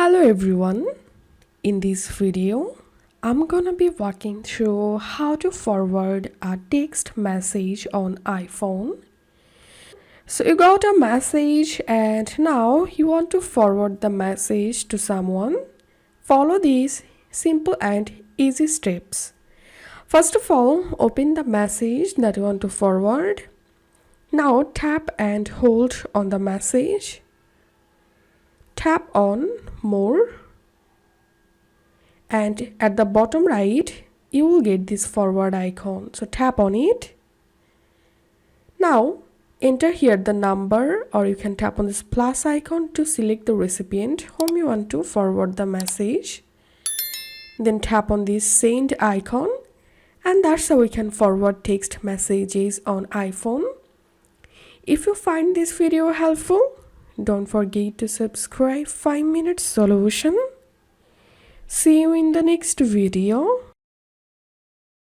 Hello everyone. In this video, I'm gonna be walking through how to forward a text message on iPhone. So you got a message and now you want to forward the message to someone. Follow these simple and easy steps. First of all, open the message that you want to forward. Now tap and hold on the message. Tap on More. And at the bottom right you will get this forward icon, so tap on it. Now enter here the number, or you can tap on this plus icon to select the recipient whom you want to forward the message. Then tap on this send icon, and that's how we can forward text messages on iPhone. If you find this video helpful, don't forget to subscribe 5 Minute Solution. See you in the next video.